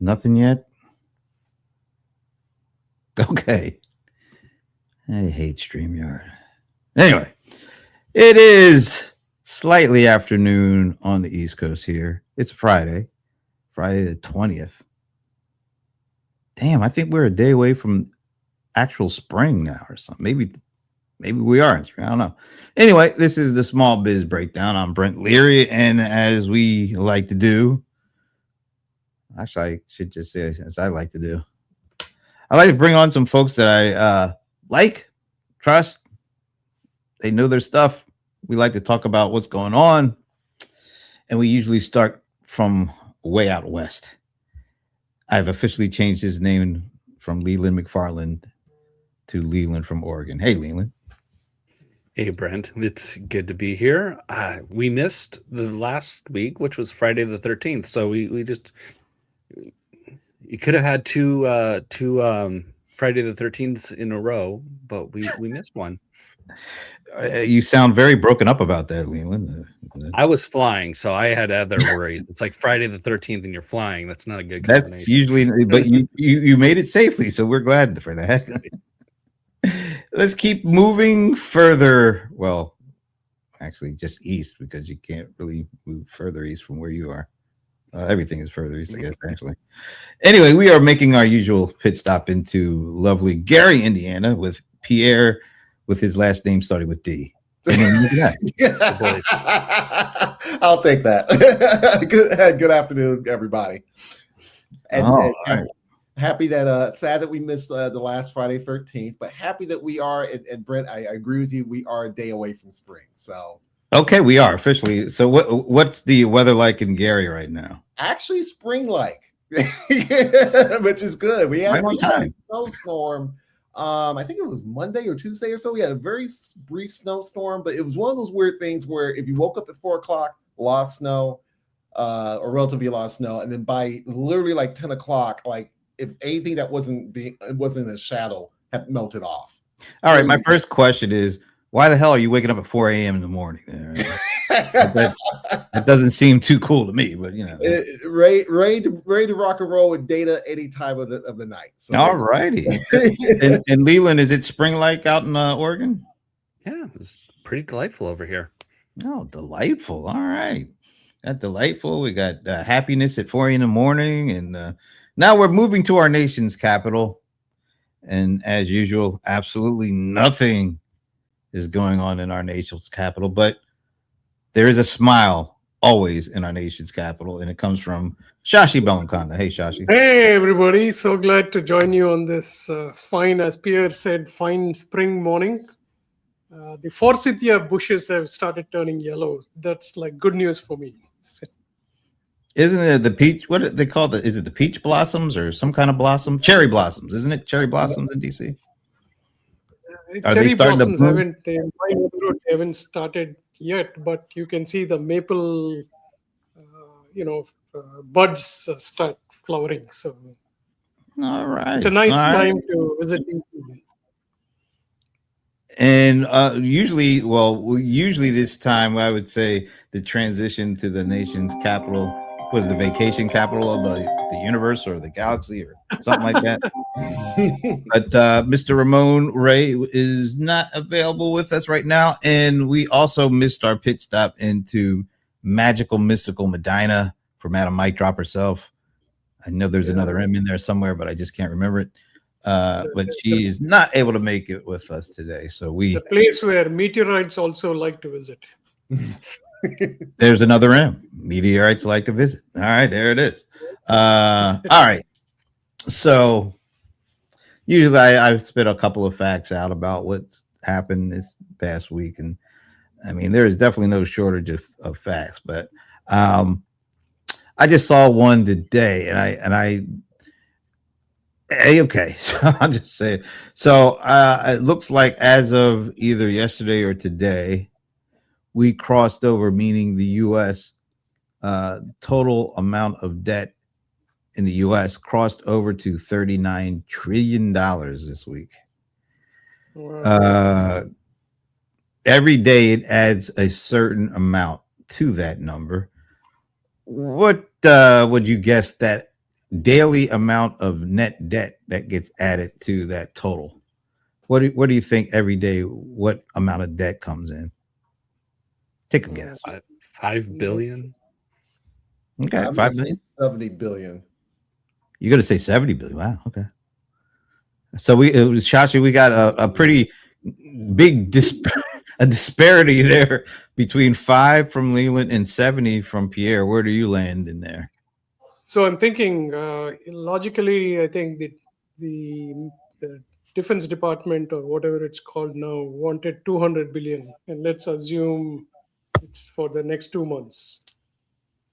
Nothing yet? Okay. I hate StreamYard. Anyway, it is slightly afternoon on the East Coast here. It's Friday the 20th. Damn, I think we're a day away from actual spring now or something. Maybe we are in spring. I don't know. Anyway, this is the Small Biz Breakdown. I'm Brent Leary, and as we like to do, actually, I should just say as I like to do, I like to bring on some folks that I like, trust. They know their stuff. We like to talk about what's going on, and we usually start from way out west. I've officially changed his name from Leland McFarland to Leland from Oregon. Hey, Leland. Hey, Brent. It's good to be here. We missed the last week, which was Friday the 13th. So we just you could have had two Friday the 13th in a row, but we missed one. You sound very broken up about that, Leland. I was flying, so I had other worries. It's like Friday the 13th and you're flying. That's not a good combination. That's usually, but you made it safely, so we're glad for that. Let's keep moving further. Well, actually, just east, because you can't really move further east from where you are. Everything is further east, I guess, actually. Anyway, we are making our usual pit stop into lovely Gary, Indiana, with Pierre, with his last name starting with D. I'll take that. Good afternoon, everybody. And happy that sad that we missed the last Friday 13th, but happy that we are, and Brent, I agree with you, we are a day away from spring. So okay, we are officially. So what's the weather like in Gary right now? Actually spring-like, which is good. We had a snowstorm. I think it was Monday or Tuesday or so. We had a very brief snowstorm, but it was one of those weird things where if you woke up at 4 o'clock, a lot of snow, or relatively a lot of snow, and then by literally like 10 o'clock, like if anything that wasn't in a shadow had melted off. All right, my first question is, why the hell are you waking up at 4 a.m. in the morning? That doesn't seem too cool to me, but you know, ready to rock and roll with data any time of the night. So, all righty. and Leland, is it spring-like out in Oregon? Yeah, it's pretty delightful over here. Oh, delightful. All right, that's delightful. We got happiness at 4 in the morning, and now we're moving to our nation's capital. And as usual, absolutely nothing is going on in our nation's capital, but there is a smile always in our nation's capital, and it comes from Shashi Bellamkonda. Hey, Shashi. Hey, everybody. So glad to join you on this fine, as Pierre said, fine spring morning. The forsythia bushes have started turning yellow. That's like good news for me. Isn't it the peach? What do they call it? Is it the peach blossoms or some kind of blossom? Cherry blossoms, isn't it? Cherry blossoms in DC. Are they starting to bloom? Haven't started yet, but you can see the maple, buds start flowering. So, all right, it's a nice time to visit DC. And usually this time, I would say the transition to the nation's capital was the vacation capital of the universe or the galaxy or something like that. But Mr. Ramon Ray is not available with us right now. And we also missed our pit stop into magical, mystical Medina for Madam Mike Drop herself. I know there's another M in there somewhere, but I just can't remember it. But she is not able to make it with us today. So the place where meteorites also like to visit. There's another M. Meteorites like to visit. All right, there it is. All right. So usually I've spit a couple of facts out about what's happened this past week. And I mean, there is definitely no shortage of facts, but I just saw one today okay, so I'll just say it. So it looks like as of either yesterday or today, we crossed over, meaning the U.S. Total amount of debt in the U.S. crossed over to $39 trillion this week. Wow. Every day it adds a certain amount to that number. What would you guess that daily amount of net debt that gets added to that total? What do you think every day? What amount of debt comes in? Take a guess. 5 billion. Okay, I'm 5 gonna say million. 70 billion. You're gonna say 70 billion. Wow. Okay. So it was Shashi. We got a pretty big a disparity there between 5 from Leland and 70 from Pierre. Where do you land in there? So I'm thinking logically, I think the Defense Department or whatever it's called now wanted 200 billion, and let's assume it's for the next 2 months.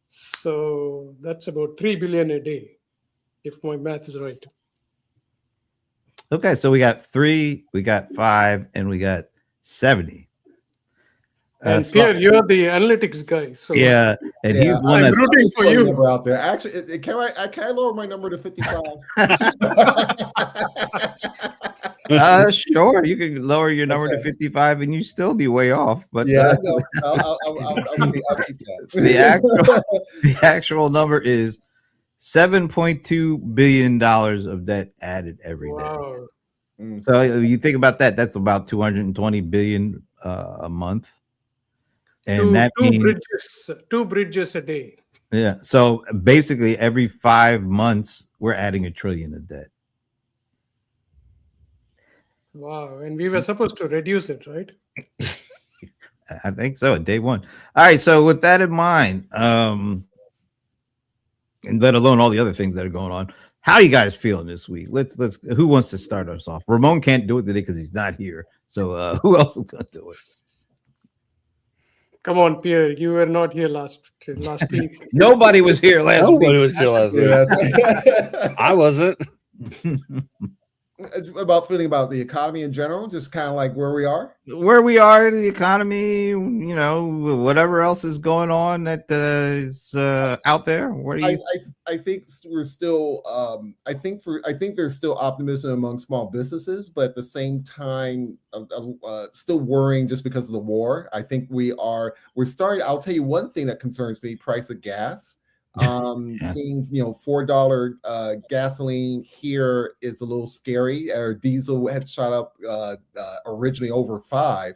So that's about 3 billion a day, if my math is right. Okay, so we got 3, we got 5, and we got 70. And Pierre, you're the analytics guy, so yeah, and he's one I'm that's rooting for you. Number out there. Actually, can I lower my number to 55? Sure, you can lower your number to 55 and you still be way off. But yeah, no, I'll keep that. The actual number is $7.2 billion of debt added every day. Wow. So you think about that, that's about 220 billion a month. And that means two bridges a day. Yeah. So basically every 5 months we're adding $1 trillion of debt. Wow. And we were supposed to reduce it, right? I think so, day one. All right. So with that in mind, and let alone all the other things that are going on, how are you guys feeling this week? Let's who wants to start us off? Ramon can't do it today because he's not here. So who else is gonna do it? Come on, Pierre. You were not here last week. Nobody was here last week. Nobody was here last week. I wasn't. About feeling about the economy in general, just kind of like where we are in the economy, you know, whatever else is going on that is out there. What do you? I think we're still. I think there's still optimism among small businesses, but at the same time, still worrying just because of the war. I think we're starting. I'll tell you one thing that concerns me: price of gas. Seeing $4 gasoline here is a little scary. Or diesel had shot up originally over $5.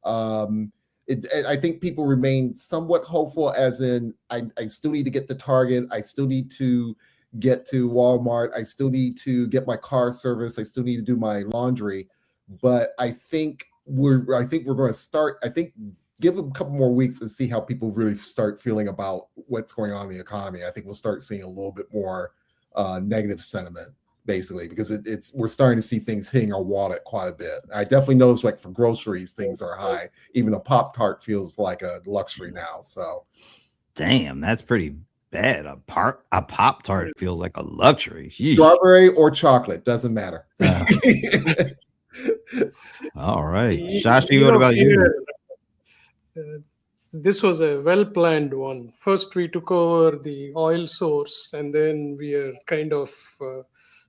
I think people remain somewhat hopeful, as in I still need to get to Target, I still need to get to Walmart, I still need to get my car serviced, I still need to do my laundry. But I think we're going to start. I think give a couple more weeks and see how people really start feeling about what's going on in the economy. I think we'll start seeing a little bit more negative sentiment, basically, because we're starting to see things hitting our wallet quite a bit. I definitely notice, like for groceries, things are high. Even a Pop-Tart feels like a luxury now. So, damn, that's pretty bad. A Pop-Tart feels like a luxury. Jeez. Strawberry or chocolate, doesn't matter. All right, Shashi, what about you? This was a well-planned one. First, we took over the oil source, and then we are kind of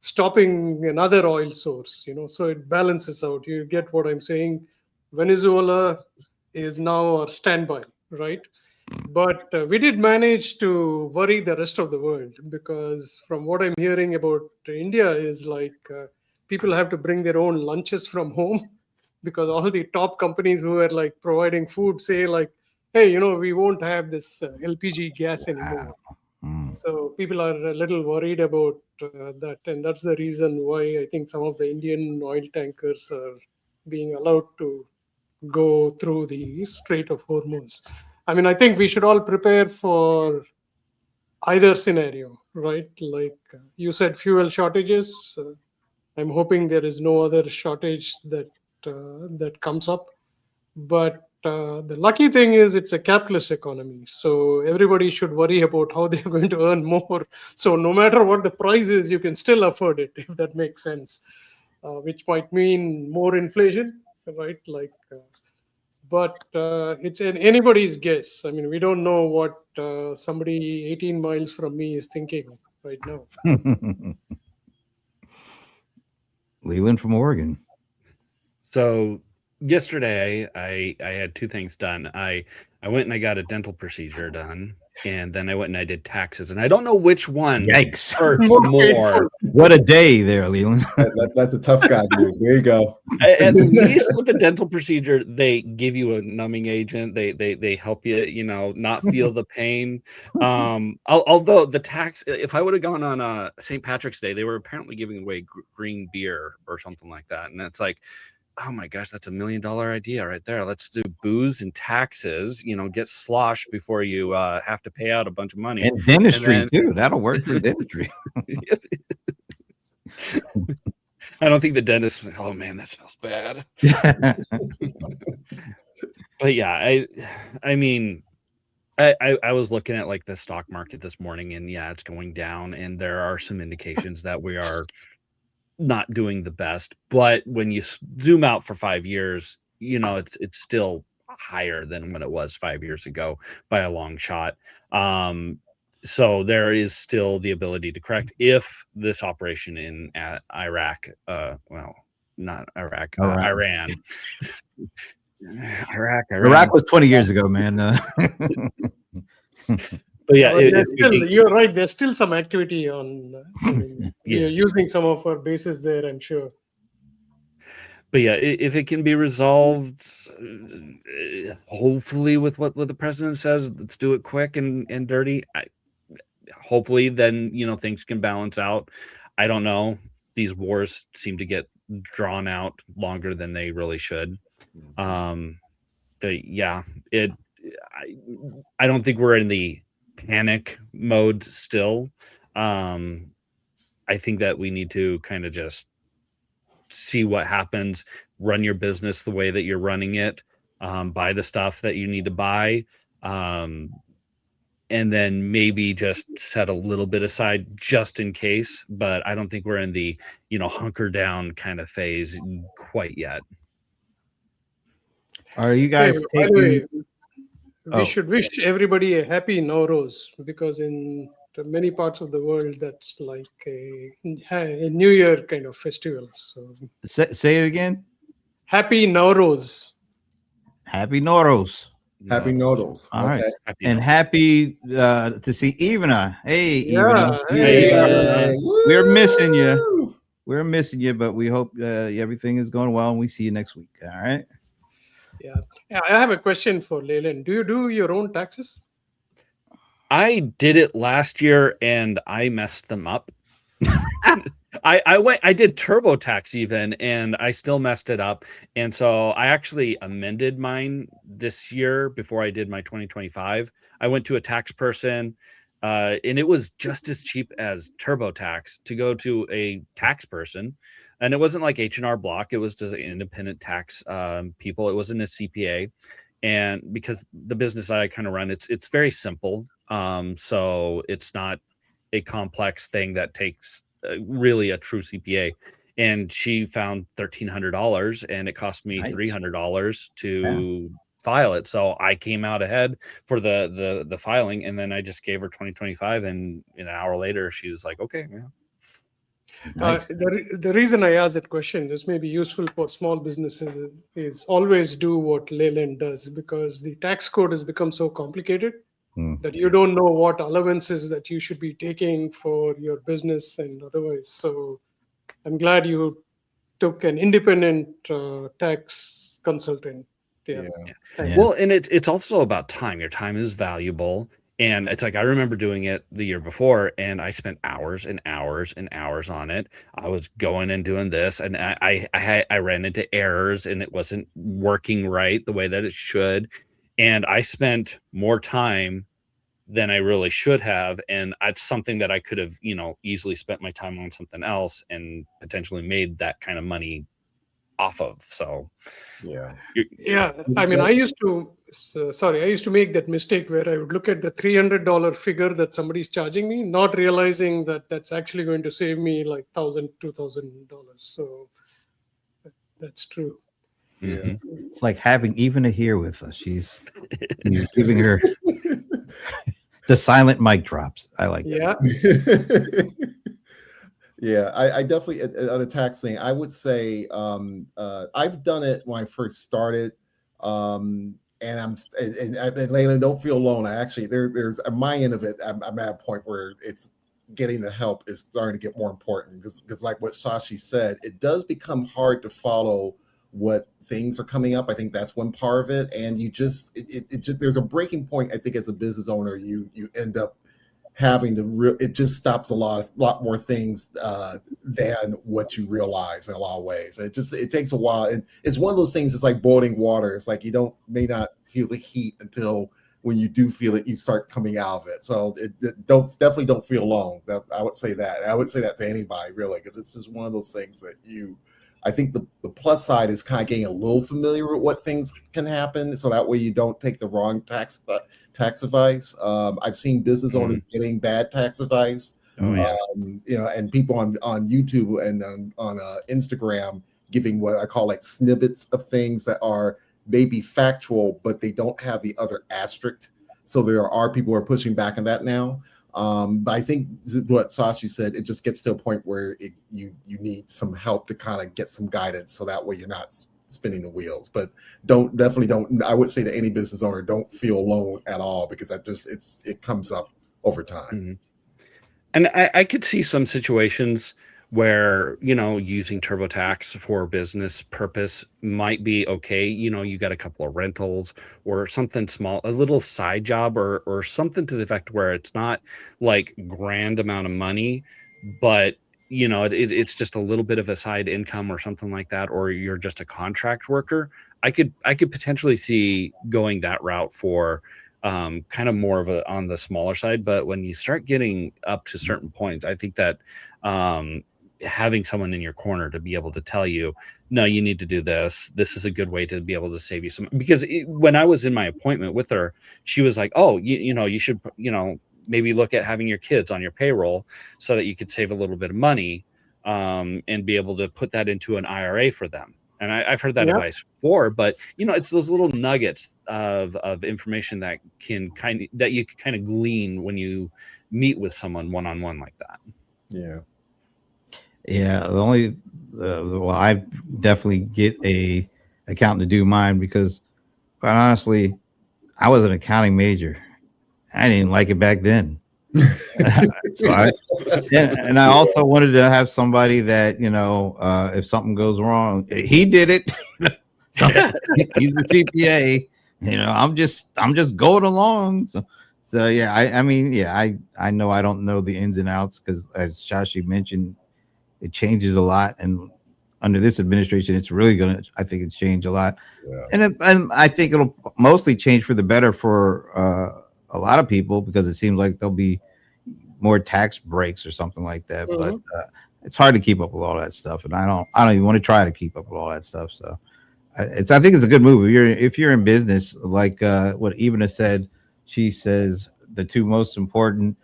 stopping another oil source, so it balances out. You get what I'm saying? Venezuela is now our standby, right? But we did manage to worry the rest of the world, because from what I'm hearing about India is like people have to bring their own lunches from home, because all the top companies who are like providing food say like, hey, we won't have this LPG gas anymore. So people are a little worried about that. And that's the reason why I think some of the Indian oil tankers are being allowed to go through the Strait of Hormuz. I mean, I think we should all prepare for either scenario, right? Like you said, fuel shortages. I'm hoping there is no other shortage that comes up. But the lucky thing is it's a capitalist economy. So everybody should worry about how they're going to earn more. So no matter what the price is, you can still afford it, if that makes sense, which might mean more inflation, right? But it's anybody's guess. I mean, we don't know what somebody 18 miles from me is thinking right now. Leland from Oregon. So yesterday I had two things done. I went and I got a dental procedure done, and then I went and I did taxes, and I don't know which one Yikes! hurt More more. painful. What a day there, Leland. That's a tough guy move. There you go. At least with the dental procedure, they give you a numbing agent. They help you, not feel the pain. Although the tax, if I would have gone on St. Patrick's Day, they were apparently giving away green beer or something like that, and it's like, oh my gosh, that's $1 million idea right there. Let's do booze and taxes. Get sloshed before you have to pay out a bunch of money. And dentistry And too. That'll work for dentistry. I don't think the dentist. Oh man, that smells bad. But yeah, I mean, I was looking at like the stock market this morning, and yeah, it's going down, and there are some indications that we are not doing the best. But when you zoom out for 5 years, it's still higher than when it was 5 years ago by a long shot. So there is still the ability to correct if this operation in Iraq, not Iraq, Iran. Iraq was 20 years ago, man. But yeah, You're right. There's still some activity on. You're using some of our bases there, I'm sure. But yeah, if it can be resolved, hopefully with what the president says, let's do it quick and dirty. Hopefully, then things can balance out. I don't know. These wars seem to get drawn out longer than they really should. But yeah, I don't think we're in the panic mode still. I think that we need to kind of just see what happens, run your business the way that you're running it, buy the stuff that you need to buy, and then maybe just set a little bit aside just in case. But I don't think we're in the hunker down kind of phase quite yet. Are you guys By the taking? way, we should wish everybody a happy Nowruz, because in many parts of the world that's like a New Year kind of festival. So Say it again. happy Nowruz. Happy Nowruz. Happy Noodles. All right. Happy And Nowruz. happy to see Ivana. Hey, Yeah, Ivana. hey, We're missing you. We're missing you, but we hope everything is going well, and we see you next week. All right. Yeah, I have a question for Leland. Do you do your own taxes? I did it last year and I messed them up. I did TurboTax even, and I still messed it up. And so I actually amended mine this year before I did my 2025. I went to a tax person, and it was just as cheap as TurboTax to go to a tax person. And it wasn't like H&R Block. It was just an independent tax people. It wasn't a CPA. And because the business I kind of run, it's very simple. So it's not a complex thing that takes really a true CPA. And she found $1,300, and it cost me $300 to file it. So I came out ahead for the filing, and then I just gave her 2025, and an hour later she's like, okay, yeah. Nice. The reason I asked that question, this may be useful for small businesses, is always do what Leyland does, because the tax code has become so complicated that you don't know what allowances that you should be taking for your business and otherwise. So I'm glad you took an independent tax consultant. Yeah. Well, and it's also about time. Your time is valuable. And it's like, I remember doing it the year before, and I spent hours and hours and hours on it. I was going and doing this, and I ran into errors, and it wasn't working right the way that it should. And I spent more time than I really should have. And it's something that I could have, easily spent my time on something else and potentially made that kind of money off of. So I mean, I used to make that mistake where I would look at the $300 figure that somebody's charging me, not realizing that that's actually going to save me like $1,000, $2,000. So that's true. Yeah. It's like having Ivana here with us. She's giving her the silent mic drops. I like that. Yeah, I definitely on a tax thing. I would say I've done it when I first started, and and Layla, don't feel alone. I actually there's at my end of it. I'm at a point where it's getting the help is starting to get more important because like what Sashi said, it does become hard to follow what things are coming up. I think that's one part of it, and you just it just there's a breaking point. I think as a business owner, you end up having to it just stops a lot more things than what you realize in a lot of ways. It takes a while, and it's one of those things. It's like boiling water. It's like you may not feel the heat until when you do feel it, you start coming out of it. So definitely don't feel alone. I would say that. I would say that to anybody really, because it's just one of those things that I think the plus side is kind of getting a little familiar with what things can happen, so that way you don't take the wrong tax advice. I've seen business owners getting bad tax advice. Oh yeah. And people on YouTube and on Instagram giving what I call like snippets of things that are maybe factual, but they don't have the other asterisk. So there are people who are pushing back on that now. But I think what Sashi said, it just gets to a point where you need some help to kind of get some guidance, so that way you're not spinning the wheels. But definitely don't. I would say to any business owner, don't feel alone at all, because it comes up over time. Mm-hmm. And I could see some situations where, using TurboTax for business purpose might be okay. You got a couple of rentals or something small, a little side job or something to the effect where it's not like grand amount of money, but it's just a little bit of a side income or something like that, or you're just a contract worker. I could potentially see going that route for kind of more of on the smaller side. But when you start getting up to certain points, I think that having someone in your corner to be able to tell you, no, you need to do this. This is a good way to be able to save you some. Because when I was in my appointment with her, she was like, oh, you should, maybe look at having your kids on your payroll so that you could save a little bit of money and be able to put that into an IRA for them. And I've heard that advice before, but it's those little nuggets of information that you can kind of glean when you meet with someone one-on-one like that. Yeah. Yeah. I definitely get a accountant to do mine because, quite honestly, I was an accounting major. I didn't like it back then. So and I also wanted to have somebody that, if something goes wrong, he did it. He's the CPA. I'm just going along. So yeah, I know I don't know the ins and outs because, as Shashi mentioned, it changes a lot, and under this administration, it's really I think it's changed a lot, and I think it'll mostly change for the better for a lot of people, because it seems like there'll be more tax breaks or something like that. Mm-hmm. But it's hard to keep up with all that stuff, and I don't even want to try to keep up with all that stuff. So I think it's a good move if you're in business, like what Ivana said. She says the two most important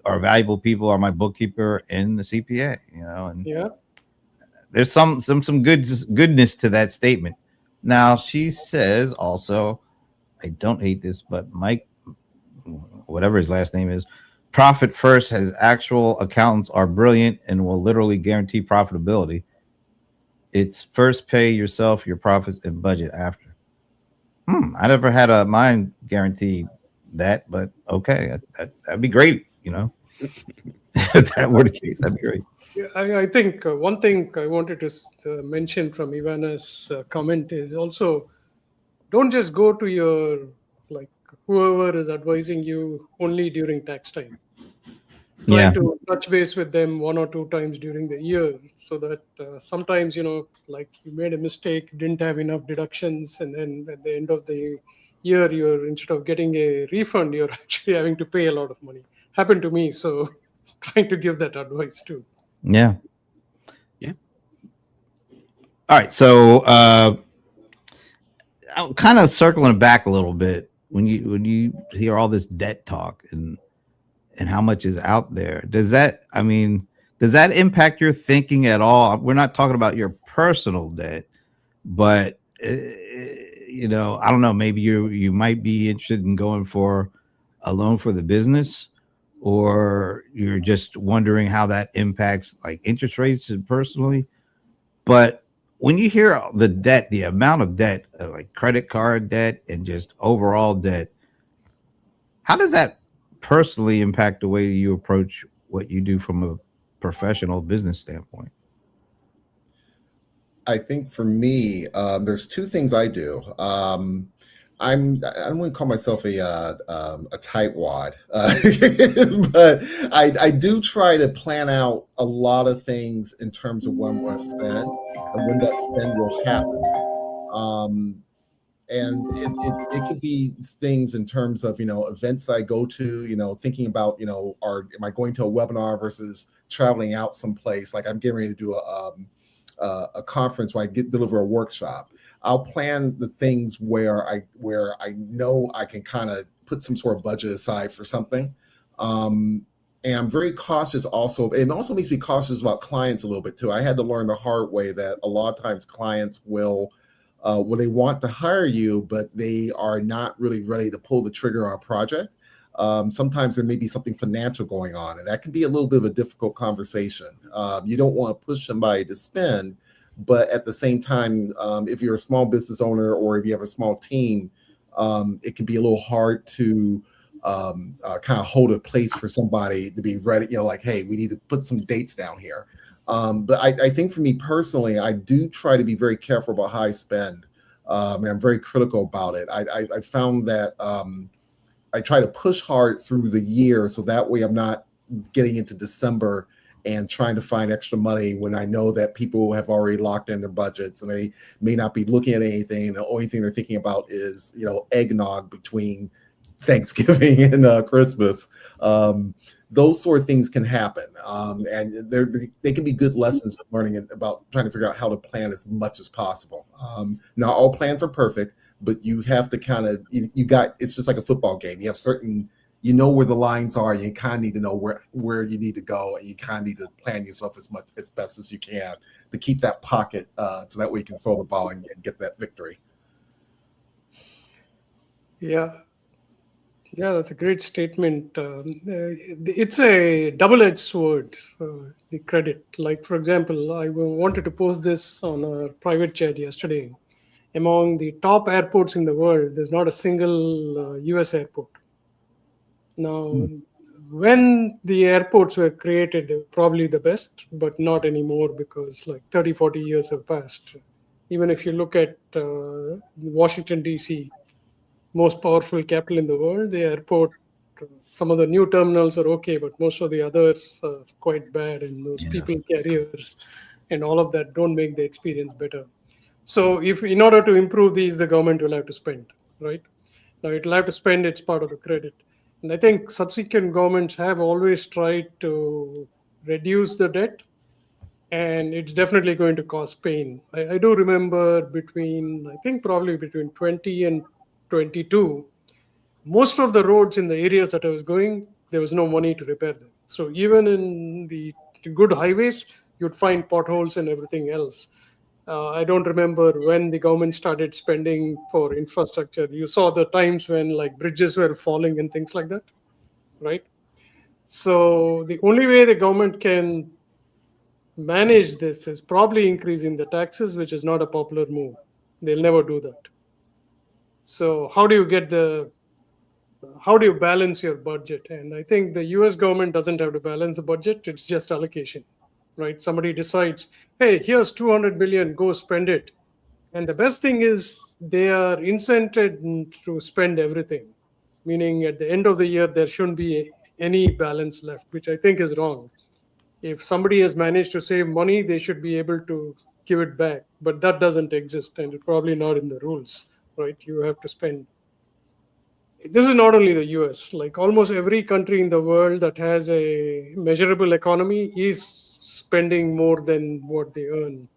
or valuable people are my bookkeeper and the CPA. And there's some goodness to that statement. Now she says also, I don't hate this, but Mike, whatever his last name is, Profit First has actual accountants are brilliant and will literally guarantee profitability. It's first pay yourself your profits and budget after. I never had a mine guarantee that, but okay, that'd be great. If that were the case, that'd be great. I think one thing I wanted to mention from Ivana's comment is also, don't just go to your whoever is advising you only during tax time. Try to touch base with them 1 or 2 times during the year, so that sometimes, you made a mistake, didn't have enough deductions, and then at the end of the year, you're, instead of getting a refund, you're actually having to pay a lot of money. Happened to me, so trying to give that advice too. Yeah. All right, so I'm kind of circling back a little bit. When you hear all this debt talk and how much is out there, does that impact your thinking at all? We're not talking about your personal debt, but I don't know, maybe you might be interested in going for a loan for the business, or you're just wondering how that impacts like interest rates personally. But when you hear the debt, the amount of debt, like credit card debt and just overall debt, how does that personally impact the way you approach what you do from a professional business standpoint? I think for me, there's two things I do. I wouldn't call myself a tightwad, but I do try to plan out a lot of things in terms of what I'm going to spend and when that spend will happen. Um, and it could be things in terms of events I go to, thinking about am I going to a webinar versus traveling out someplace, like I'm getting ready to do a conference where I deliver a workshop. I'll plan the things where I know I can kind of put some sort of budget aside for something. And I'm very cautious also. It also makes me cautious about clients a little bit too. I had to learn the hard way that a lot of times clients will they want to hire you, but they are not really ready to pull the trigger on a project. Sometimes there may be something financial going on, and that can be a little bit of a difficult conversation. You don't want to push somebody to spend, but at the same time, if you're a small business owner or if you have a small team, it can be a little hard to kind of hold a place for somebody to be ready, like, hey, we need to put some dates down here. But I think for me personally, I do try to be very careful about how I spend. And I'm very critical about it. I found that I try to push hard through the year, so that way I'm not getting into December and trying to find extra money when I know that people have already locked in their budgets and they may not be looking at anything. The only thing they're thinking about is, eggnog between Thanksgiving and Christmas. Those sort of things can happen. And they can be good lessons of learning about trying to figure out how to plan as much as possible. Not all plans are perfect, but you have to kind of, it's just like a football game. You have certain, where the lines are. You kind of need to know where you need to go, and you kind of need to plan yourself as best as you can to keep that pocket so that way you can throw the ball and get that victory. Yeah, that's a great statement. It's a double-edged sword, the credit. Like, for example, I wanted to post this on a private chat yesterday. Among the top airports in the world, there's not a single US airport. Now, when the airports were created, they were probably the best, but not anymore because like 30, 40 years have passed. Even if you look at Washington, D.C., most powerful capital in the world, the airport, some of the new terminals are okay, but most of the others are quite bad, and those people carriers and all of that don't make the experience better. So if in order to improve these, the government will have to spend, right? Now it will have to spend, it's part of the credit. And I think subsequent governments have always tried to reduce the debt, and it's definitely going to cause pain. I do remember probably between 20 and 22, most of the roads in the areas that I was going, there was no money to repair them. So even in the good highways, you'd find potholes and everything else. I don't remember when the government started spending for infrastructure. You saw the times when like bridges were falling and things like that, right? So the only way the government can manage this is probably increasing the taxes, which is not a popular move. They'll never do that. So how do you balance your budget? And I think the US government doesn't have to balance the budget. It's just allocation, right? Somebody decides, hey, here's 200 billion, go spend it. And the best thing is they are incented to spend everything, meaning at the end of the year, there shouldn't be any balance left, which I think is wrong. If somebody has managed to save money, they should be able to give it back. But that doesn't exist, and it's probably not in the rules, right? You have to spend. This is not only the US, like almost every country in the world that has a measurable economy is spending more than what they earn.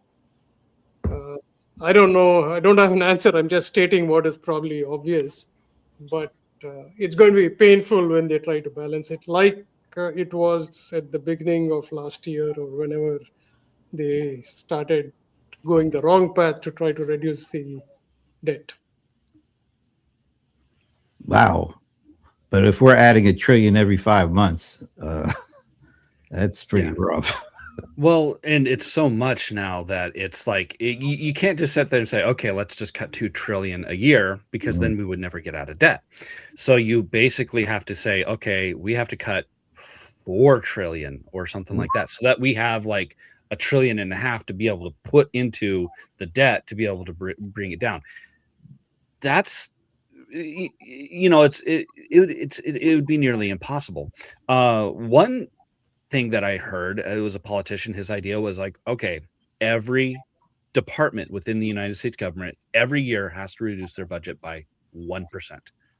I don't know. I don't have an answer. I'm just stating what is probably obvious, but it's going to be painful when they try to balance it, like it was at the beginning of last year or whenever they started going the wrong path to try to reduce the debt. Wow. But if we're adding $1 trillion every 5 months, that's pretty rough. Well, and it's so much now that it's like you can't just sit there and say, okay, let's just cut 2 trillion a year, because then we would never get out of debt. So you basically have to say, okay, we have to cut 4 trillion or something like that, so that we have like $1.5 trillion to be able to put into the debt to be able to bring it down. That's, you know, it would be nearly impossible. One thing that I heard, it was a politician, his idea was like, okay, every department within the United States government every year has to reduce their budget by 1%.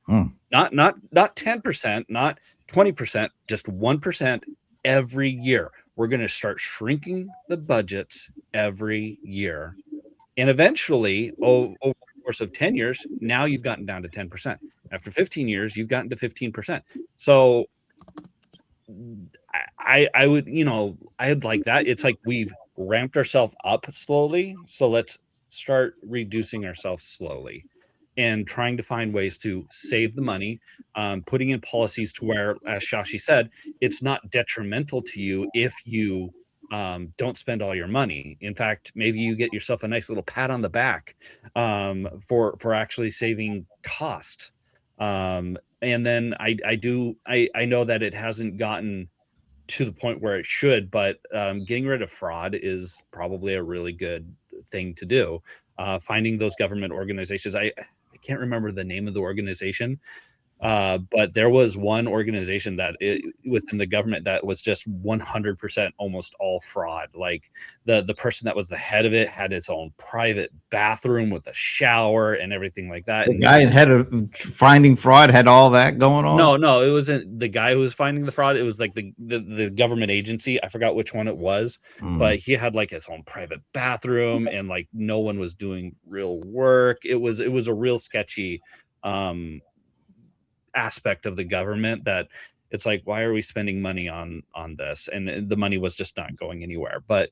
Not 10%, not 20%, just 1% every year. We're going to start shrinking the budgets every year. And eventually, over the course of 10 years, now you've gotten down to 10%. After 15 years, you've gotten to 15%. So I would, you know, I'd like that. It's like we've ramped ourselves up slowly, so let's start reducing ourselves slowly and trying to find ways to save the money, putting in policies to where, as Shashi said, it's not detrimental to you if you don't spend all your money. In fact, maybe you get yourself a nice little pat on the back for actually saving cost. And then I know that it hasn't gotten to the point where it should, but getting rid of fraud is probably a really good thing to do. Finding those government organizations, I can't remember the name of the organization, but there was one organization that within the government that was just 100% almost all fraud. Like the person that was the head of it had its own private bathroom with a shower and everything like that. The guy head of finding fraud had all that going on? No, it wasn't the guy who was finding the fraud. It was like the government agency. I forgot which one it was, but he had like his own private bathroom, and like no one was doing real work. It was a real sketchy aspect of the government that it's like, why are we spending money on this? And the money was just not going anywhere. But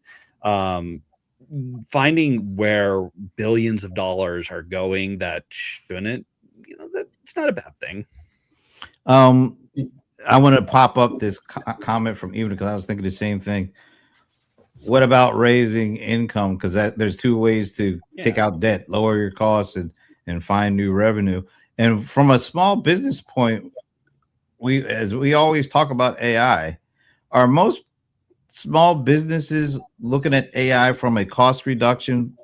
finding where billions of dollars are going that shouldn't, you know, that's not a bad thing. I want to pop up this comment from Evan, because I was thinking the same thing. What about raising income? Because there's two ways to take out debt: lower your costs and find new revenue. And from a small business point, as we always talk about AI, are most small businesses looking at AI from a cost reduction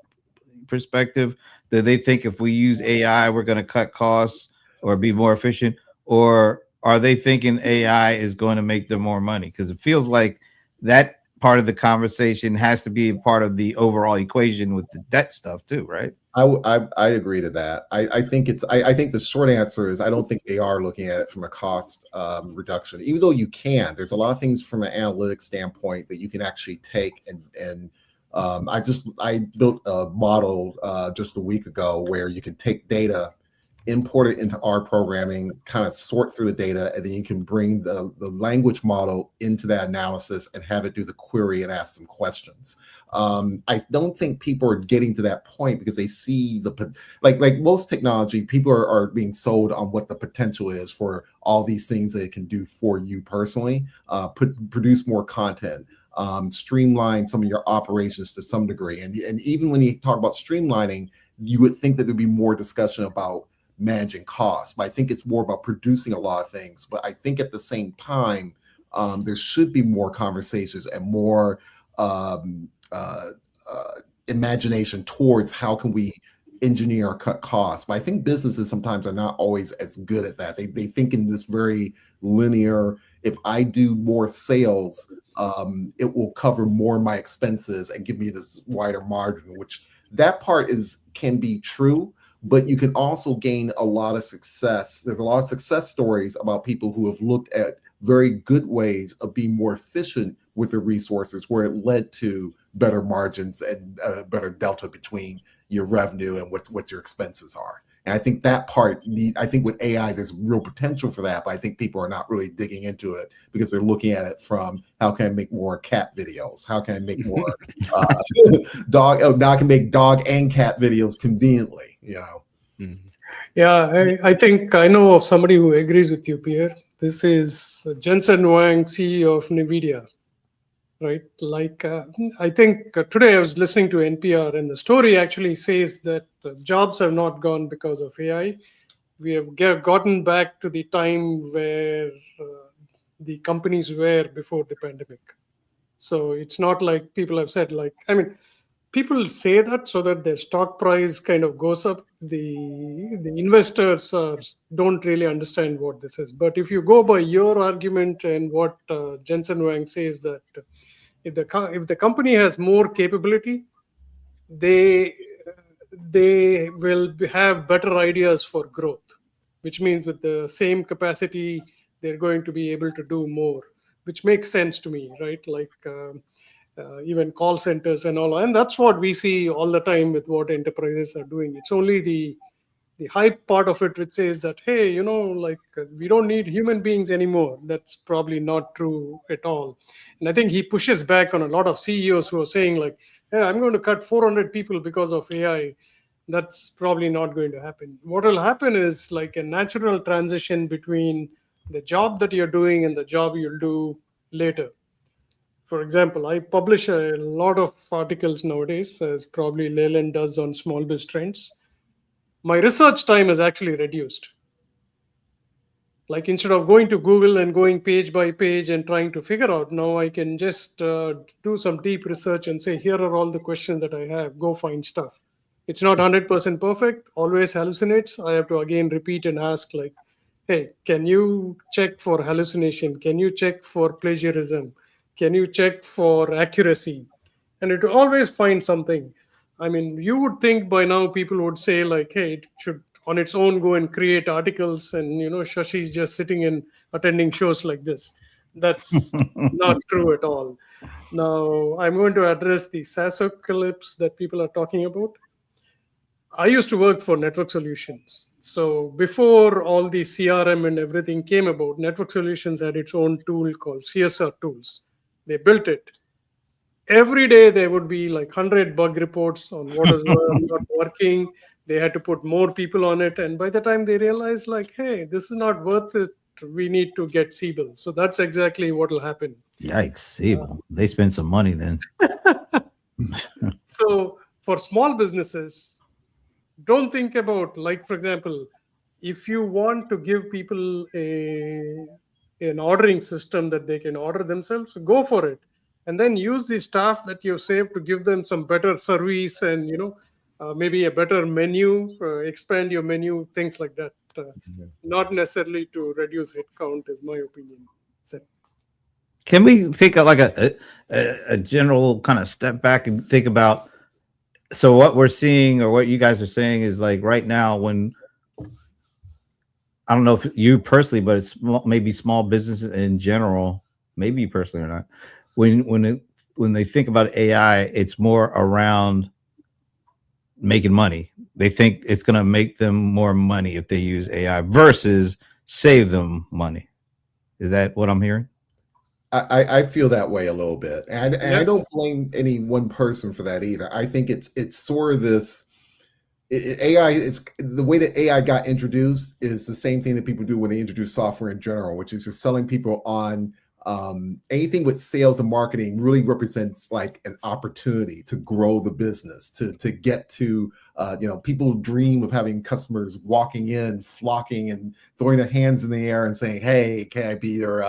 perspective? Do they think if we use AI, we're going to cut costs or be more efficient? Or are they thinking AI is going to make them more money? Because it feels like that part of the conversation has to be a part of the overall equation with the debt stuff too, right? I agree to that. I think the short answer is I don't think they are looking at it from a cost reduction, even though you can. There's a lot of things from an analytics standpoint that you can actually take and I built a model just a week ago where you can take data, import it into R programming, kind of sort through the data, and then you can bring the language model into that analysis and have it do the query and ask some questions. I don't think people are getting to that point because they see like most technology, people are being sold on what the potential is for all these things that it can do for you personally, produce more content, streamline some of your operations to some degree. And even when you talk about streamlining, you would think that there'd be more discussion about managing costs, but I think it's more about producing a lot of things. But I think at the same time, there should be more conversations and more imagination towards how can we engineer or cut costs. But I think businesses sometimes are not always as good at that. They think in this very linear, if I do more sales, it will cover more of my expenses and give me this wider margin, which that part can be true, but you can also gain a lot of success. There's a lot of success stories about people who have looked at very good ways of being more efficient with their resources, where it led to better margins and better delta between your revenue and what your expenses are. And I think that part, I think with AI, there's real potential for that, but I think people are not really digging into it because they're looking at it from, how can I make more cat videos? How can I make more dog? Oh, now I can make dog and cat videos conveniently, you know? Yeah, I think I know of somebody who agrees with you, Pierre. This is Jensen Huang, CEO of NVIDIA, right? Like, I think today I was listening to NPR, and the story actually says that jobs have not gone because of AI. We have gotten back to the time where the companies were before the pandemic. So it's not like people have said, like, I mean, people say that so that their stock price kind of goes up. The investors don't really understand what this is. But if you go by your argument and what Jensen Wang says, that if the company has more capability, they have better ideas for growth, which means with the same capacity they're going to be able to do more, which makes sense to me, right? Like even call centers and all, and that's what we see all the time with what enterprises are doing. It's only the hype part of it which says that, hey, like we don't need human beings anymore. That's probably not true at all. And I think he pushes back on a lot of CEOs who are saying, like, hey, I'm going to cut 400 people because of AI. That's probably not going to happen. What will happen is like a natural transition between the job that you're doing and the job you'll do later. For example, I publish a lot of articles nowadays, as probably Leyland does on small biz trends. My research time is actually reduced. Like instead of going to Google and going page by page and trying to figure out, now I can just do some deep research and say, here are all the questions that I have, go find stuff. It's not 100% perfect, always hallucinates. I have to again repeat and ask, like, hey, can you check for hallucination? Can you check for plagiarism? Can you check for accuracy? And it will always find something. I mean, you would think by now people would say, like, hey, it should on its own go and create articles, and Shashi is just sitting and attending shows like this. That's not true at all. Now I'm going to address the SaaSocalypse that people are talking about. I used to work for Network Solutions. So before all the CRM and everything came about, Network Solutions had its own tool called CSR Tools. They built it. Every day there would be like 100 bug reports on what is not working. They had to put more people on it. And by the time they realized, like, hey, this is not worth it, we need to get Siebel. So that's exactly what will happen. Yikes, Siebel. They spend some money then. So for small businesses, don't think about, like, for example, if you want to give people an ordering system that they can order themselves, go for it. And then use the staff that you've saved to give them some better service and, maybe a better menu, expand your menu, things like that. Not necessarily to reduce headcount, is my opinion. Can we think of like a general kind of step back and think about, so what we're seeing or what you guys are saying is like right now, when I don't know if you personally, but it's maybe small businesses in general, maybe you personally or not, when they think about AI, it's more around making money. They think it's going to make them more money if they use AI versus save them money. Is that what I'm hearing? I feel that way a little bit, and I don't blame any one person for that either. I think it's sort of this AI. It's the way that AI got introduced is the same thing that people do when they introduce software in general, which is you're selling people on anything with sales and marketing really represents like an opportunity to grow the business, to get to people dream of having customers walking in, flocking and throwing their hands in the air and saying, hey, can I be your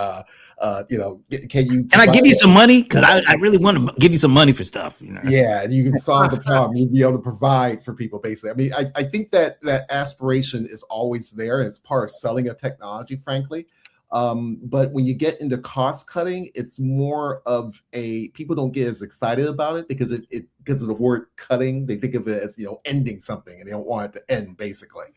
can I give you some money? Because I really want to give you some money for stuff. Yeah, you can solve the problem. You'd be able to provide for people, basically. I mean, I think that aspiration is always there, and it's part of selling a technology, frankly. But when you get into cost cutting, it's more of people don't get as excited about it because because of the word cutting, they think of it as ending something, and they don't want it to end, basically.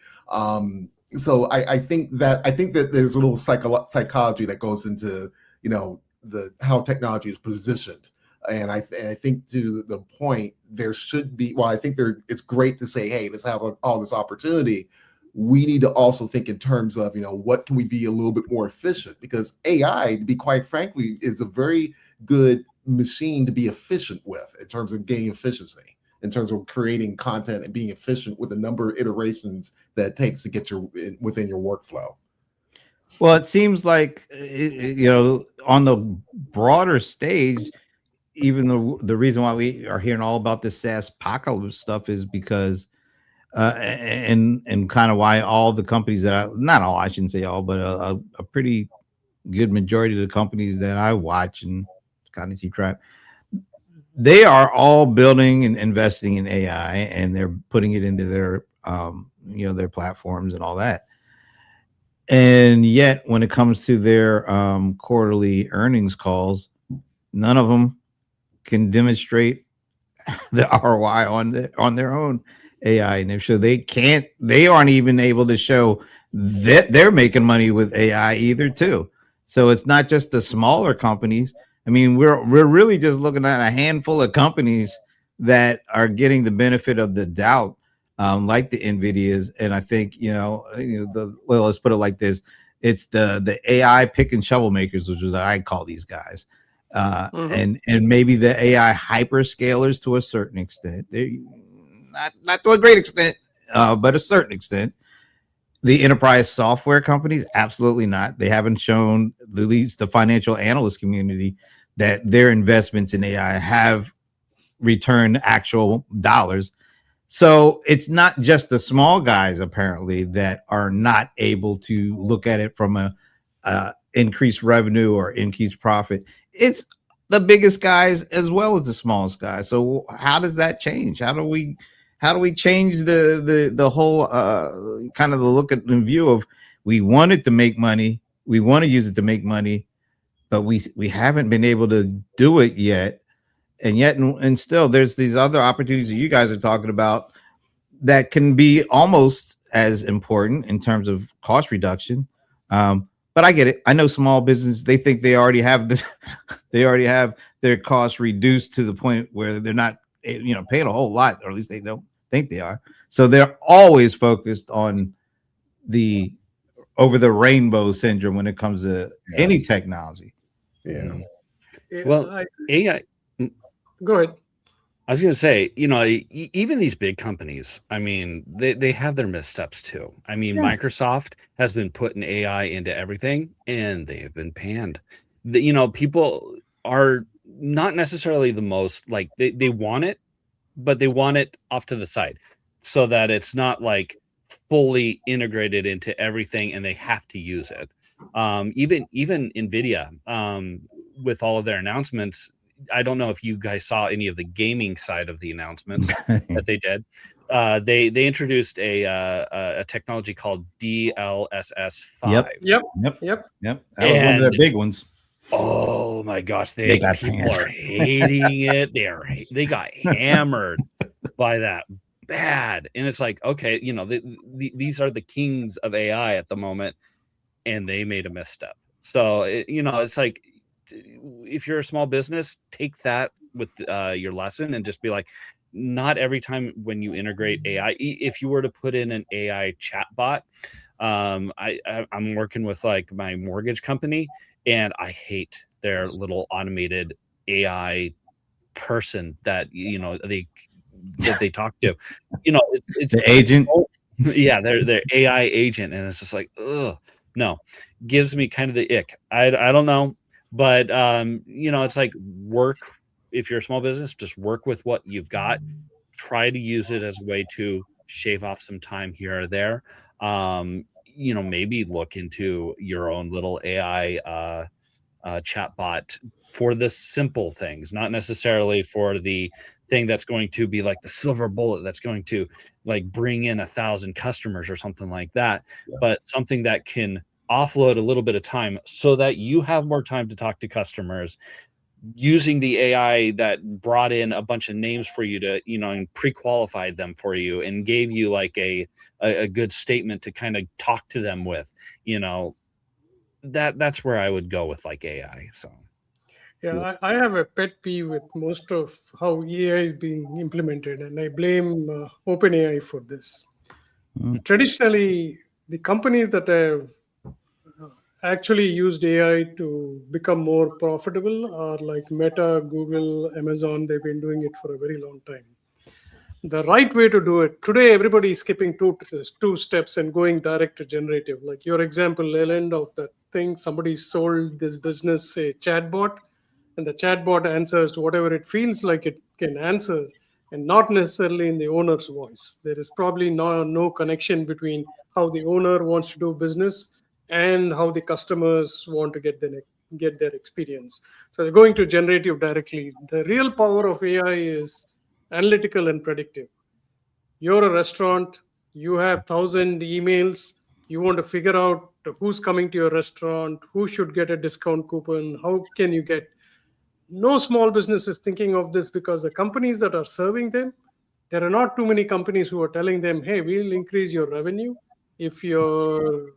So I think that there's a little psychology that goes into how technology is positioned. And I think to the point, there should be, I think it's great to say, hey, let's have all this opportunity. We need to also think in terms of, what can we be a little bit more efficient? Because AI, to be quite frankly, is a very good machine to be efficient with in terms of gaining efficiency. in terms of creating content and being efficient with the number of iterations that it takes to get within your workflow. Well, it seems like, on the broader stage, even the reason why we are hearing all about this SaaS apocalypse stuff is because, and kind of why all the companies not all, I shouldn't say all, but a pretty good majority of the companies that I watch and kind of keep track, they are all building and investing in AI, and they're putting it into their, their platforms and all that. And yet, when it comes to their quarterly earnings calls, none of them can demonstrate the ROI on their own AI initiative. They aren't even able to show that they're making money with AI either, too. So it's not just the smaller companies. I mean, we're really just looking at a handful of companies that are getting the benefit of the doubt, like the NVIDIAs. And I think, let's put it like this. It's the AI pick and shovel makers, which is what I call these guys. And maybe the AI hyperscalers to a certain extent. They're not to a great extent, but a certain extent. The enterprise software companies, absolutely not. They haven't shown, at least the financial analyst community, that their investments in AI have returned actual dollars. So it's not just the small guys, apparently, that are not able to look at it from a increased revenue or increased profit. It's the biggest guys as well as the smallest guys. So how does that change? How do we change the whole kind of the look at and view of, we want it to make money, we want to use it to make money, but we haven't been able to do it yet. And still there's these other opportunities that you guys are talking about that can be almost as important in terms of cost reduction. But I get it. I know small business, they think they already have this, they already have their costs reduced to the point where they're not, paying a whole lot, or at least they don't think they are. So they're always focused on the over the rainbow syndrome when it comes to any technology. Yeah. Well, AI. Go ahead. I was going to say, even these big companies, I mean, they have their missteps too. I mean, Microsoft has been putting AI into everything, and they have been panned. People are not necessarily the most, like, they want it, but they want it off to the side so that it's not like fully integrated into everything and they have to use it. Even NVIDIA, with all of their announcements, I don't know if you guys saw any of the gaming side of the announcements that they did. They introduced a technology called DLSS5. Yep. That was one of the big ones. Oh my gosh, They got people are hating it. They got hammered by that bad, and it's like, okay, these are the kings of AI at the moment, and they made a misstep. So it's like, if you're a small business, take that with your lesson and just be like, not every time when you integrate AI, if you were to put in an AI chatbot, I'm working with like my mortgage company, and I hate their little automated AI person that they talk to. It's the agent. Yeah, their AI agent, and it's just like, ugh, no, gives me kind of the ick. I don't know, but it's like, work. If you're a small business, just work with what you've got. Try to use it as a way to shave off some time here or there. Maybe look into your own little AI chatbot for the simple things, not necessarily for the thing that's going to be like the silver bullet that's going to like bring in 1,000 customers or something like that, but something that can offload a little bit of time so that you have more time to talk to customers, using the AI that brought in a bunch of names for you to, and pre-qualified them for you and gave you like a good statement to kind of talk to them with, that's where I would go with like AI. So Yeah, I have a pet peeve with most of how AI is being implemented, and I blame OpenAI for this. Traditionally, the companies that have actually used AI to become more profitable are like Meta, Google, Amazon. They've been doing it for a very long time. The right way to do it today, everybody is skipping two steps and going direct to generative. Like your example, Leland, of that thing, somebody sold this business a chatbot, and the chatbot answers to whatever it feels like it can answer, and not necessarily in the owner's voice. There is probably no connection between how the owner wants to do business and how the customers want to get their experience. So they're going to generative directly. The real power of AI is analytical and predictive. You're a restaurant, you have 1,000 emails, you want to figure out who's coming to your restaurant, who should get a discount coupon, how can you get. No small business is thinking of this, because the companies that are serving them, there are not too many companies who are telling them, hey, we'll increase your revenue if your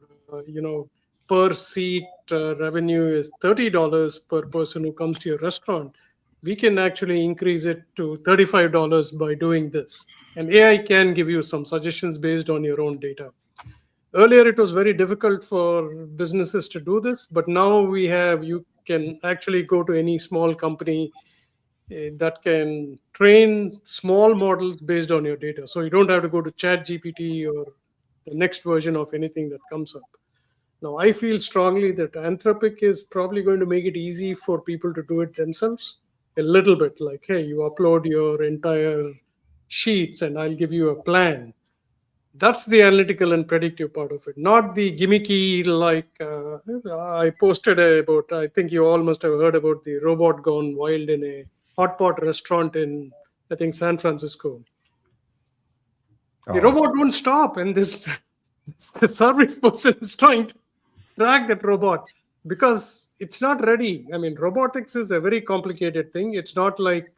per seat revenue is $30 per person who comes to your restaurant. We can actually increase it to $35 by doing this. And AI can give you some suggestions based on your own data. Earlier, it was very difficult for businesses to do this, but now you can actually go to any small company that can train small models based on your data. So you don't have to go to ChatGPT or the next version of anything that comes up. Now, I feel strongly that Anthropic is probably going to make it easy for people to do it themselves a little bit. Like, hey, you upload your entire sheets and I'll give you a plan. That's the analytical and predictive part of it, not the gimmicky, like I posted about, I think you all must have heard about the robot gone wild in a hot pot restaurant in, I think, San Francisco. The robot won't stop, and the service person is trying to track that robot because it's not ready. I mean, robotics is a very complicated thing. It's not like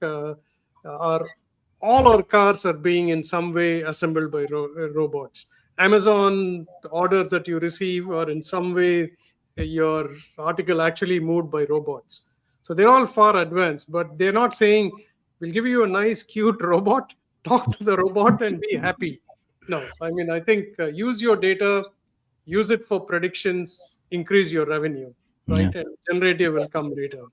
all our cars are being in some way assembled by robots. Amazon orders that you receive are in some way your article actually moved by robots. So they're all far advanced, but they're not saying, we'll give you a nice, cute robot, talk to the robot and be happy. No, I mean, I think use your data, use it for predictions, increase your revenue, right? Yeah. And generative will come later.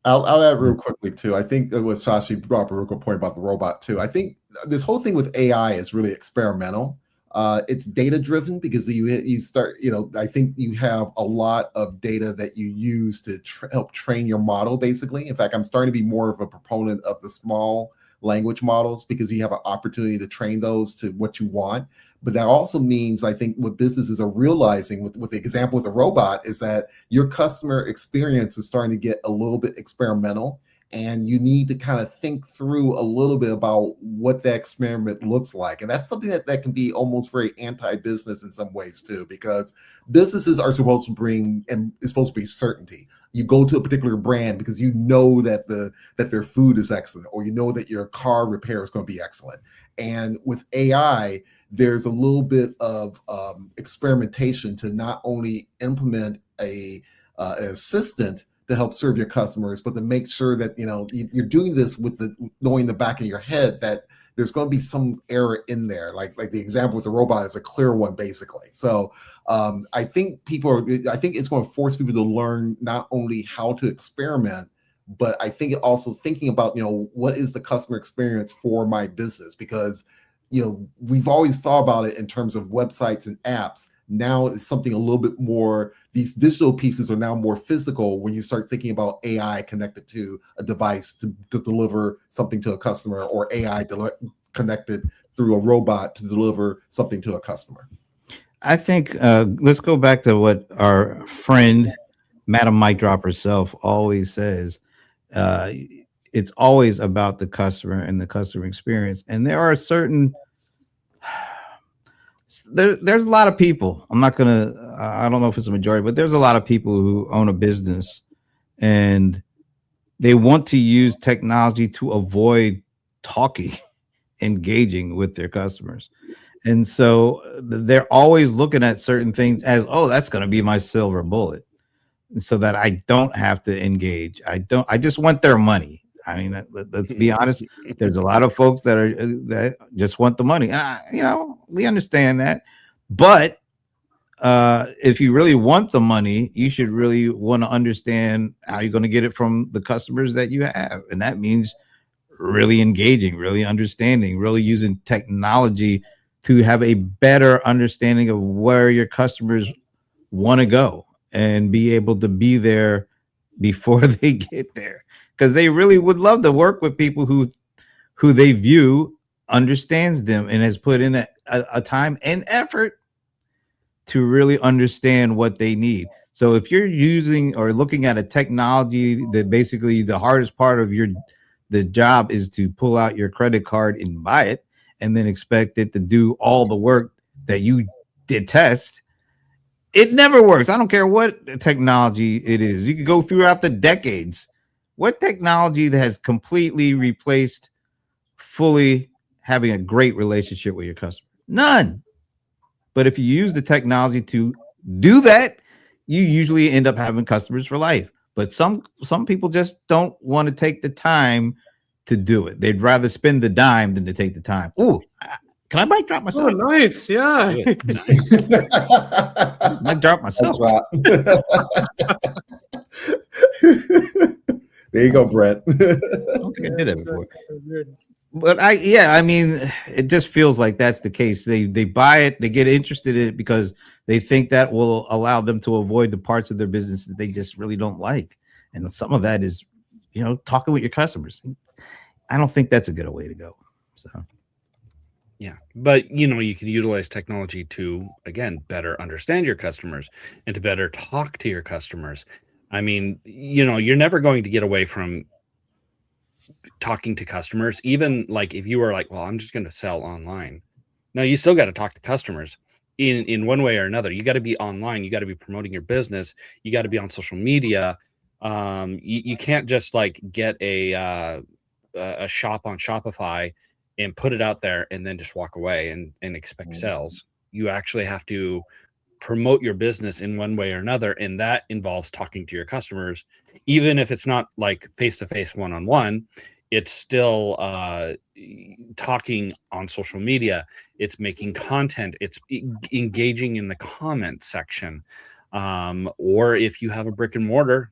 I'll add real quickly too. I think that what Sashi brought up a real good point about the robot too. I think this whole thing with AI is really experimental. It's data driven because you start, I think you have a lot of data that you use to help train your model, basically. In fact, I'm starting to be more of a proponent of the small language models because you have an opportunity to train those to what you want. But that also means, I think, what businesses are realizing with the example with the robot is that your customer experience is starting to get a little bit experimental, and you need to kind of think through a little bit about what that experiment looks like. And that's something that can be almost very anti-business in some ways too, because businesses are supposed to bring, and it's supposed to be certainty. You go to a particular brand because you know that their food is excellent, or you know that your car repair is going to be excellent. And with AI, there's a little bit of experimentation to not only implement an assistant to help serve your customers, but to make sure that you're doing this with knowing the back of your head that there's going to be some error in there. Like the example with the robot is a clear one, basically. So I think it's going to force people to learn not only how to experiment, but I think also thinking about what is the customer experience for my business, because we've always thought about it in terms of websites and apps. Now it's something a little bit more, these digital pieces are now more physical when you start thinking about AI connected to a device to deliver something to a customer, or AI connected through a robot to deliver something to a customer. I think let's go back to what our friend, Madam Mike Drop herself, always says. It's always about the customer and the customer experience. And there are certain, there's a lot of people, I don't know if it's a majority, but there's a lot of people who own a business and they want to use technology to avoid talking, engaging with their customers. And so they're always looking at certain things as, oh, that's going to be my silver bullet, so that I don't have to engage. I just want their money. I mean, let's be honest. There's a lot of folks that just want the money. And we understand that. But if you really want the money, you should really want to understand how you're going to get it from the customers that you have. And that means really engaging, really understanding, really using technology to have a better understanding of where your customers want to go and be able to be there before they get there, because they really would love to work with people who they view understands them and has put in a time and effort to really understand what they need. So if you're using or looking at a technology that basically the hardest part of the job is to pull out your credit card and buy it and then expect it to do all the work that you detest, it never works. I don't care what technology it is. You can go throughout the decades. What technology that has completely replaced fully having a great relationship with your customer? None. But if you use the technology to do that, you usually end up having customers for life. But some people just don't want to take the time to do it. They'd rather spend the dime than to take the time. Ooh, can I mic drop myself? Oh, nice. Yeah. Nice. Mic drop myself. There you go, Brett. I don't think I did that before. But I mean, it just feels like that's the case. They buy it, they get interested in it because they think that will allow them to avoid the parts of their business that they just really don't like. And some of that is, talking with your customers. I don't think that's a good way to go. So, yeah, but you can utilize technology to, again, better understand your customers and to better talk to your customers. I mean, you're never going to get away from talking to customers, even like if you were like, well, I'm just going to sell online. No, you still got to talk to customers in one way or another. You got to be online. You got to be promoting your business. You got to be on social media. You can't just like get a shop on Shopify and put it out there and then just walk away and expect sales. You actually have to promote your business in one way or another, and that involves talking to your customers, even if it's not like face-to-face one-on-one. It's still talking on social media. It's making content. It's engaging in the comment section. Or if you have a brick and mortar,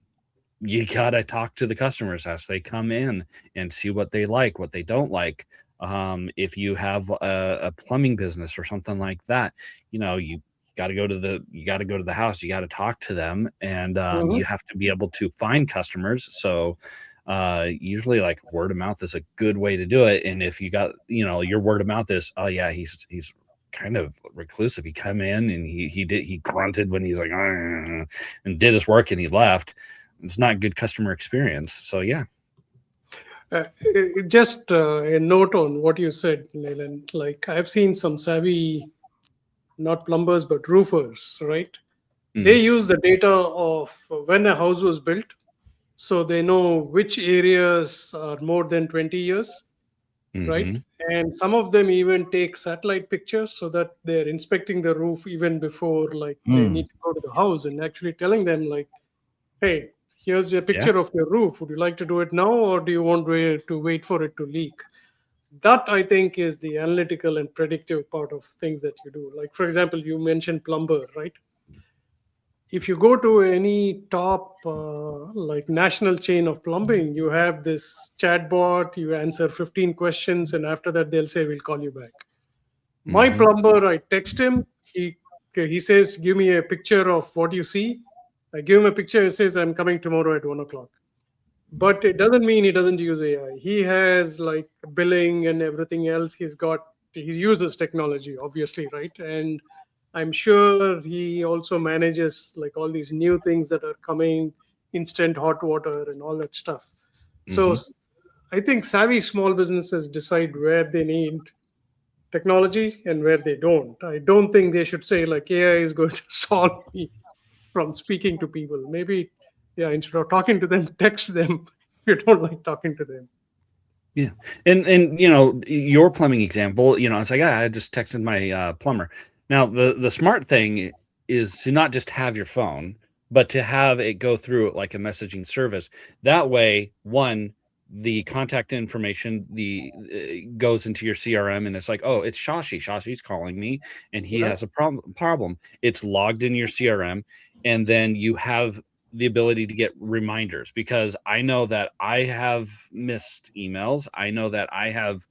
you gotta talk to the customers as they come in and see what they like, what they don't like. If you have a plumbing business or something like that, you got to go to the house. You got to talk to them, and you have to be able to find customers. So usually like word of mouth is a good way to do it. And if you got your word of mouth is, oh yeah, he's kind of reclusive, he come in and he grunted when he's like and did his work and he left, it's not good customer experience. So yeah. Just a note on what you said, Leland. Like I've seen some savvy, not plumbers, but roofers, right? Mm-hmm. They use the data of when a house was built. So they know which areas are more than 20 years, mm-hmm. right? And some of them even take satellite pictures so that they're inspecting the roof even before they need to go to the house and actually telling them like, hey, here's a picture of your roof. Would you like to do it now, or do you want to wait for it to leak? That, I think, is the analytical and predictive part of things that you do. Like, for example, you mentioned plumber, right? If you go to any top national chain of plumbing, you have this chatbot, you answer 15 questions, and after that, they'll say, we'll call you back. Mm-hmm. My plumber, I text him. He says, give me a picture of what you see. I give him a picture. He says, I'm coming tomorrow at 1:00. But it doesn't mean he doesn't use AI. He has like billing and everything else. He uses technology, obviously, right? And I'm sure he also manages like all these new things that are coming, instant hot water and all that stuff. Mm-hmm. So I think savvy small businesses decide where they need technology and where they don't. I don't think they should say like AI is going to solve me from speaking to people. Maybe, instead of talking to them, text them if you don't like talking to them. Yeah. And your plumbing example, it's like, I just texted my plumber. Now, the smart thing is to not just have your phone, but to have it go through like a messaging service. That way, one, the contact information goes into your CRM, and it's like, oh, it's Shashi. Shashi's calling me, and he has a problem. It's logged in your CRM, and then you have the ability to get reminders, because I know that I have missed emails. I know that I have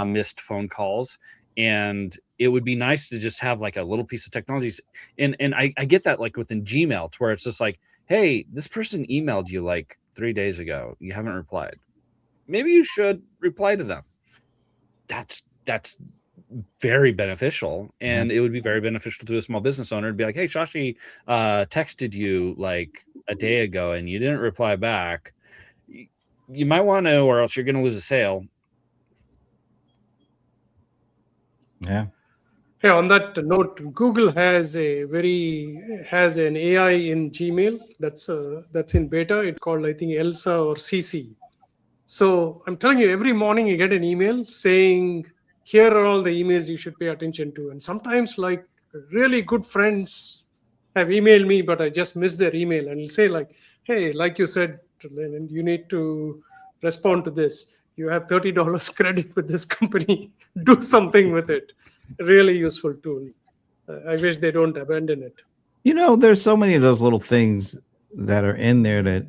missed phone calls, and it would be nice to just have like a little piece of technology. And I get that like within Gmail, to where it's just like, hey, this person emailed you like 3 days ago. You haven't replied. Maybe you should reply to them. That's very beneficial, and it would be very beneficial to a small business owner to be like, hey, Shashi texted you like a day ago and you didn't reply back. You might want to, or else you're going to lose a sale. Yeah. Yeah, on that note, Google has an AI in Gmail that's in beta. It's called, I think, Elsa or CC. So I'm telling you, every morning you get an email saying, here are all the emails you should pay attention to. And sometimes, like, really good friends have emailed me, but I just missed their email. And it'll say, like, hey, like you said, Lenin, you need to respond to this. You have $30 credit with this company. Do something with it. Really useful tool. I wish they don't abandon it. You know, there's so many of those little things that are in there that